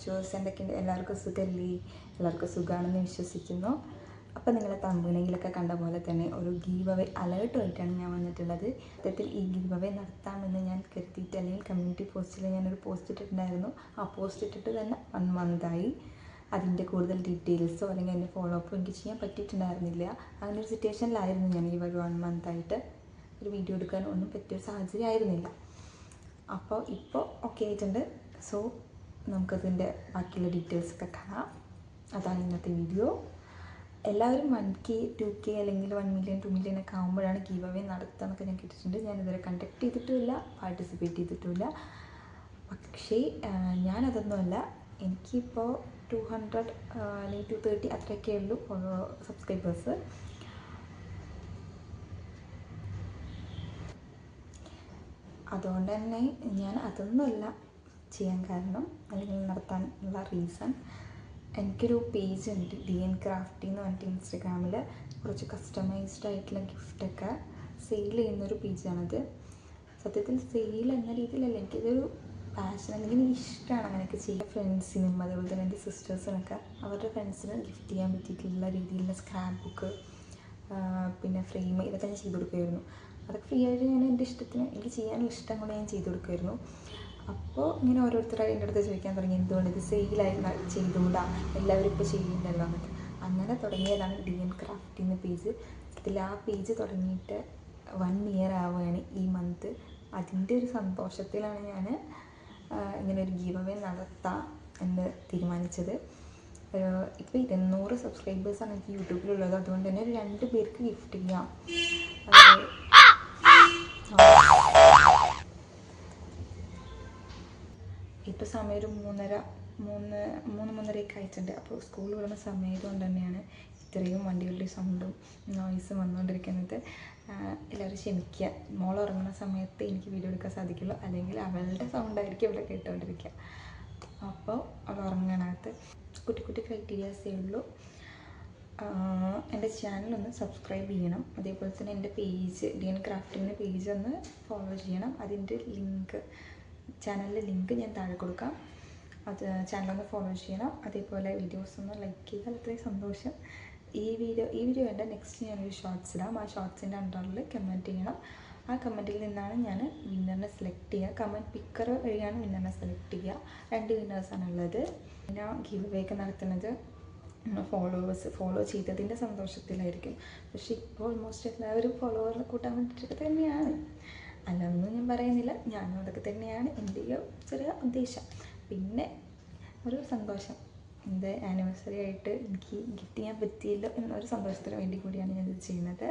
Watchers എന്തൊക്കെയുണ്ട്? എല്ലാവർക്കും സുഖമല്ലേ? എല്ലാവർക്കും സുഖമാണെന്ന് വിശ്വസിക്കുന്നു. അപ്പോൾ നിങ്ങൾ തമ്പനെയിലൊക്കെ കണ്ട പോലെ തന്നെ ഒരു ഗീവ് അവേ അലേർട്ടുമായിട്ടാണ് ഞാൻ വന്നിട്ടുള്ളത്. സത്യത്തിൽ ഈ ഗീവ് അവേ നടത്താമെന്ന് ഞാൻ കരുതിയിട്ട്, അല്ലെങ്കിൽ കമ്മ്യൂണിറ്റി പോസ്റ്റിൽ ഞാനൊരു പോസ്റ്റ് ഇട്ടിട്ടുണ്ടായിരുന്നു. ആ പോസ്റ്റ് ഇട്ടിട്ട് തന്നെ 1 മന്തായി. അതിൻ്റെ കൂടുതൽ ഡീറ്റെയിൽസോ അല്ലെങ്കിൽ അതിൻ്റെ ഫോളോ അപ്പ് എനിക്ക് ചെയ്യാൻ പറ്റിയിട്ടുണ്ടായിരുന്നില്ല. അങ്ങനെ ഒരു സിറ്റുവേഷനിലായിരുന്നു ഞാൻ. ഈ ഒരു 1 മന്തായിട്ട് ഒരു വീഡിയോ എടുക്കാൻ ഒന്നും പറ്റിയൊരു സാഹചര്യം ആയിരുന്നില്ല. അപ്പോൾ ഇപ്പോൾ ഓക്കെ ആയിട്ടുണ്ട്. സോ നമുക്കതിൻ്റെ ബാക്കിയുള്ള ഡീറ്റെയിൽസൊക്കെ കാണാം. അതാണ് ഇന്നത്തെ വീഡിയോ. എല്ലാവരും 1K 2K അല്ലെങ്കിൽ 1 മില്യൺ 2 മില്യൺ ഒക്കെ ആകുമ്പോഴാണ് ഗീവ് അവേ നടത്തുക എന്നൊക്കെ ഞാൻ കേട്ടിട്ടുണ്ട്. ഞാനിതുവരെ കണ്ടക്ട് ചെയ്തിട്ടുമില്ല, പാർട്ടിസിപ്പേറ്റ് ചെയ്തിട്ടുമില്ല. പക്ഷേ ഞാനതൊന്നുമല്ല. എനിക്കിപ്പോൾ 200 അല്ലെങ്കിൽ 230 അത്രയൊക്കെ ഉള്ളൂ സബ്സ്ക്രൈബേഴ്സ്. അതുകൊണ്ട് തന്നെ ഞാൻ അതൊന്നുമല്ല ചെയ്യാൻ കാരണം, അല്ലെങ്കിൽ നടത്താനുള്ള റീസൺ. എനിക്കൊരു പേജ് ഉണ്ട്, DN Crafty എന്ന് പറഞ്ഞിട്ട് ഇൻസ്റ്റഗ്രാമിൽ കുറച്ച് കസ്റ്റമൈസ്ഡ് ആയിട്ടുള്ള ഗിഫ്റ്റൊക്കെ സെയിൽ ചെയ്യുന്നൊരു പേജാണത്. സത്യത്തിൽ സെയിൽ എന്ന രീതിയിലല്ല, എനിക്കിതൊരു പാഷൻ, അല്ലെങ്കിൽ എനിക്ക് ഇഷ്ടമാണ് അങ്ങനെയൊക്കെ ചെയ്യുക. ഫ്രണ്ട്സിനും അതേപോലെ തന്നെ എൻ്റെ സിസ്റ്റേഴ്സിനൊക്കെ അവരുടെ ഫ്രണ്ട്സിന് ഗിഫ്റ്റ് ചെയ്യാൻ പറ്റിയിട്ടുള്ള രീതിയിലുള്ള സ്ക്രാപ്പ് ബുക്ക്, പിന്നെ ഫ്രെയിം, ഇതൊക്കെ ഞാൻ ചെയ്ത് കൊടുക്കുമായിരുന്നു. അതൊക്കെ ഫ്രീ ആയിട്ട് ഞാൻ എൻ്റെ ഇഷ്ടത്തിന്, എനിക്ക് ചെയ്യാനുള്ള ഇഷ്ടം കൊണ്ട് ഞാൻ ചെയ്ത് കൊടുക്കുമായിരുന്നു. അപ്പോൾ ഇങ്ങനെ ഓരോരുത്തരായി എൻ്റെ അടുത്ത് ചോദിക്കാൻ തുടങ്ങി, എന്തുകൊണ്ട് ഇത് സെയിലായി ചെയ്തുകൂടാ, എല്ലാവരും ഇപ്പോൾ ചെയ്യുന്നുണ്ടല്ലോ എന്നൊക്കെ. അങ്ങനെ തുടങ്ങിയതാണ് DN Crafty എന്ന പേജ്. ഇതിൽ ആ പേജ് തുടങ്ങിയിട്ട് 1 ഇയർ ആവുകയാണ് ഈ മന്ത്. അതിൻ്റെ ഒരു സന്തോഷത്തിലാണ് ഞാൻ ഇങ്ങനെ ഒരു ഗീവ് അവേ നടത്താം എന്ന് തീരുമാനിച്ചത്. ഇപ്പോൾ 200 സബ്സ്ക്രൈബേഴ്സാണ് എനിക്ക് യൂട്യൂബിലുള്ളത്. അതുകൊണ്ട് തന്നെ ഒരു 2 പേർക്ക് ഗിഫ്റ്റ് ചെയ്യാം. ഇപ്പോൾ സമയം ഒരു 3:30 ആയിട്ടുണ്ട്. അപ്പോൾ സ്കൂൾ വിടുന്ന സമയത്തുകൊണ്ട് തന്നെയാണ് ഇത്രയും വണ്ടികളുടെ സൗണ്ടും നോയ്സും വന്നുകൊണ്ടിരിക്കുന്നത്. എല്ലാവരും ക്ഷമിക്കുക. മോൾ ഉറങ്ങുന്ന സമയത്ത് എനിക്ക് വീഡിയോ എടുക്കാൻ സാധിക്കുള്ളൂ, അല്ലെങ്കിൽ അവളുടെ സൗണ്ടായിരിക്കും ഇവിടെ കേട്ടുകൊണ്ടിരിക്കുക. അപ്പോൾ അവൾ ഉറങ്ങാനകത്ത് കുട്ടി കുട്ടി ക്രൈറ്റീരിയാസേ ഉള്ളൂ. എൻ്റെ ചാനലൊന്ന് സബ്സ്ക്രൈബ് ചെയ്യണം. അതേപോലെ തന്നെ എൻ്റെ പേജ് DN Crafty പേജ് ഒന്ന് ഫോളോ ചെയ്യണം. അതിൻ്റെ ലിങ്ക്, ചാനലിലെ ലിങ്ക് ഞാൻ താഴെ കൊടുക്കാം. അത് ചാനലൊന്ന് ഫോളോ ചെയ്യണം. അതേപോലെ വീഡിയോസ് ഒന്ന് ലൈക്ക് ചെയ്താൽ അത്രയും സന്തോഷം. ഈ വീഡിയോ വേണ്ട, നെക്സ്റ്റ് ഞാനൊരു ഷോർട്സ് ഇടാം. ആ ഷോർട്സിൻ്റെ അണ്ടറിൽ കമൻറ്റ് ചെയ്യണം. ആ കമൻറ്റിൽ നിന്നാണ് ഞാൻ വിന്നറിനെ സെലക്ട് ചെയ്യുക. കമൻറ്റ് പിക്കർ വഴിയാണ് വിന്നറിനെ സെലക്ട് ചെയ്യുക. 2 വിന്നേഴ്സാണുള്ളത്. ഞാൻ ഗീവ് അവേ ഒക്കെ നടത്തുന്നത് ഫോളോ ചെയ്തതിൻ്റെ സന്തോഷത്തിലായിരിക്കും. പക്ഷേ ഇപ്പോൾ ഓൾമോസ്റ്റ് എല്ലാവരും ഫോളോവറിനെ കൂട്ടാൻ വേണ്ടിയിട്ട് തന്നെയാണ്. അല്ലൊന്നും ഞാൻ പറയുന്നില്ല, ഞാനും അതൊക്കെ തന്നെയാണ് എൻ്റെ ചെറിയ ഉദ്ദേശം. പിന്നെ ഒരു സന്തോഷം, എൻ്റെ ആനിവേഴ്സറി ആയിട്ട് എനിക്ക് ഗിഫ്റ്റ് ചെയ്യാൻ പറ്റിയല്ലോ എന്നൊരു സന്തോഷത്തിന് വേണ്ടി കൂടിയാണ് ഞാനിത് ചെയ്യുന്നത്.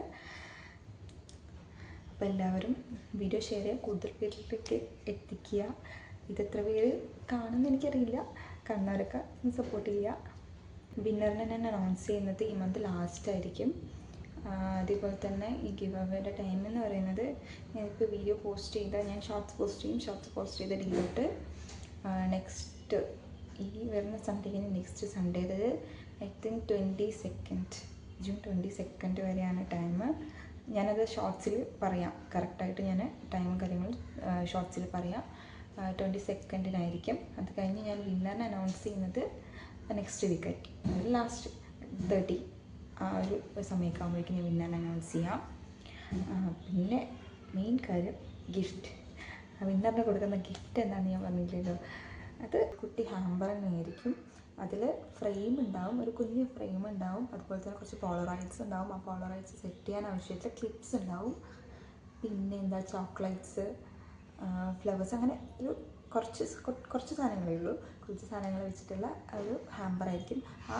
അപ്പോൾ എല്ലാവരും വീഡിയോ ഷെയർ ചെയ്യുക, കൂടുതൽ പേരിലേക്ക് എത്തിക്കുക. ഇതെത്ര പേര് കാണുമെന്ന് എനിക്കറിയില്ല, കണ്ണവരൊക്കെ ഒന്ന് സപ്പോർട്ട് ചെയ്യുക. വിന്നറിനെ ഞാൻ അനൗൺസ് ചെയ്യുന്നത് ഈ മന്ത് ലാസ്റ്റ് ആയിരിക്കും. അതേപോലെ തന്നെ ഈ ഗിവ് അവേയുടെ ടൈം എന്ന് പറയുന്നത്, ഞാനിപ്പോൾ വീഡിയോ പോസ്റ്റ് ചെയ്താൽ ഞാൻ ഷോർട്സ് പോസ്റ്റ് ചെയ്യും. ഷോർട്സ് പോസ്റ്റ് ചെയ്ത ഡീലോട്ട് നെക്സ്റ്റ് ഈ വരുന്ന സൺഡേ, നെക്സ്റ്റ് സൺഡേ, അതായത് I think 22nd June 22nd വരെയാണ് ടൈം. ഞാനത് ഷോർട്സിൽ പറയാം, കറക്റ്റായിട്ട് ഞാൻ ടൈമും കാര്യങ്ങളും ഷോർട്സിൽ പറയാം. 22nd അത് കഴിഞ്ഞ് ഞാൻ വിന്നറിനെ അനൗൺസ് ചെയ്യുന്നത് നെക്സ്റ്റ് വീക്കായിരിക്കും, അതായത് ലാസ്റ്റ് 30 ആ ഒരു സമയമൊക്കെ ആകുമ്പോഴേക്കും ഞാൻ വിന്നറിനെ അനൗൺസ് ചെയ്യാം. പിന്നെ മെയിൻ കാര്യം ഗിഫ്റ്റ്. വിന്നറിന് കൊടുക്കുന്ന ഗിഫ്റ്റ് എന്താണെന്ന് ഞാൻ പറഞ്ഞില്ലല്ലോ. അത് കുട്ടി ഹാമ്പർ തന്നെയായിരിക്കും. അതിൽ ഫ്രെയിം ഉണ്ടാവും, ഒരു കുഞ്ഞ് ഫ്രെയിം ഉണ്ടാവും. അതുപോലെ തന്നെ കുറച്ച് പോളറൈറ്റ്സ് ഉണ്ടാവും. ആ പോളറൈറ്റ്സ് സെറ്റ് ചെയ്യാൻ ആവശ്യമായിട്ടുള്ള ക്ലിപ്സ് ഉണ്ടാവും. പിന്നെ എന്താ, ചോക്ലേറ്റ്സ്, ഫ്ലവേഴ്സ്, അങ്ങനെ ഒരു കുറച്ച് സാധനങ്ങളേ ഉള്ളൂ. കുറച്ച് സാധനങ്ങൾ വെച്ചിട്ടുള്ള ഒരു ഹാമ്പറായിരിക്കും. ആ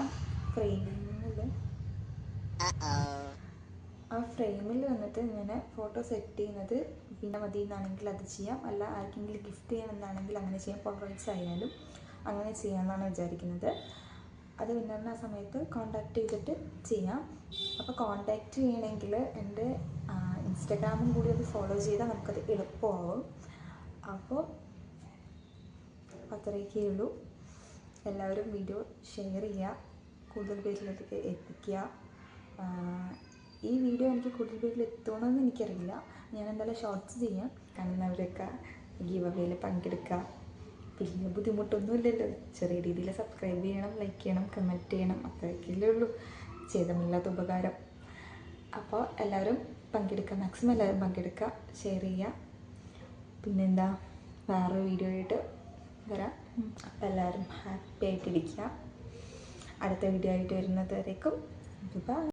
ഫ്രെയിമിൽ വന്നിട്ട് ഞാൻ ഫോട്ടോ സെറ്റ് ചെയ്യുന്നത് പിന്നെ മതി എന്നാണെങ്കിൽ അത് ചെയ്യാം, അല്ല ആർക്കെങ്കിലും ഗിഫ്റ്റ് ചെയ്യണമെന്നാണെങ്കിൽ അങ്ങനെ ചെയ്യാം. പോളറൈറ്റ്സ് ആയാലും അങ്ങനെ ചെയ്യാമെന്നാണ് വിചാരിക്കുന്നത്. അത് വിന്നറിന് ആ സമയത്ത് കോൺടാക്റ്റ് ചെയ്തിട്ട് ചെയ്യാം. അപ്പോൾ കോൺടാക്റ്റ് ചെയ്യണമെങ്കിൽ എൻ്റെ ഇൻസ്റ്റഗ്രാമും കൂടി അത് ഫോളോ ചെയ്താൽ നമുക്കത് എളുപ്പമാവും. അപ്പോൾ അത്രയൊക്കെ ഉള്ളൂ. എല്ലാവരും വീഡിയോ ഷെയർ ചെയ്യുക, കൂടുതൽ പേരിലേക്ക് എത്തിക്കുക. ഈ വീഡിയോ എനിക്ക് കൂടുതൽ പേരിൽ എത്തുമെന്ന് എനിക്കറിയില്ല. ഞാൻ എന്തായാലും ഷോർട്സ് ചെയ്യാം, കാണുന്നവരൊക്കെ ഗീവ് അവേയിൽ പങ്കെടുക്കുക. വലിയ ബുദ്ധിമുട്ടൊന്നുമില്ലല്ലോ. ചെറിയ രീതിയിൽ സബ്സ്ക്രൈബ് ചെയ്യണം, ലൈക്ക് ചെയ്യണം, കമൻറ്റ് ചെയ്യണം, അത്രയൊക്കെയല്ലേ ഉള്ളൂ. ചെയ്തമില്ലാത്ത ഉപകാരം. അപ്പോൾ എല്ലാവരും പങ്കെടുക്കുക, മാക്സിമം എല്ലാവരും പങ്കെടുക്കുക, ഷെയർ ചെയ്യുക. പിന്നെന്താ, വേറൊരു വീഡിയോ ആയിട്ട് വരാം. അപ്പോൾ എല്ലാവരും ഹാപ്പി ആയിട്ടിരിക്കുക. അടുത്ത വീഡിയോ ആയിട്ട് വരുന്നത് വരേക്കും ബൈ.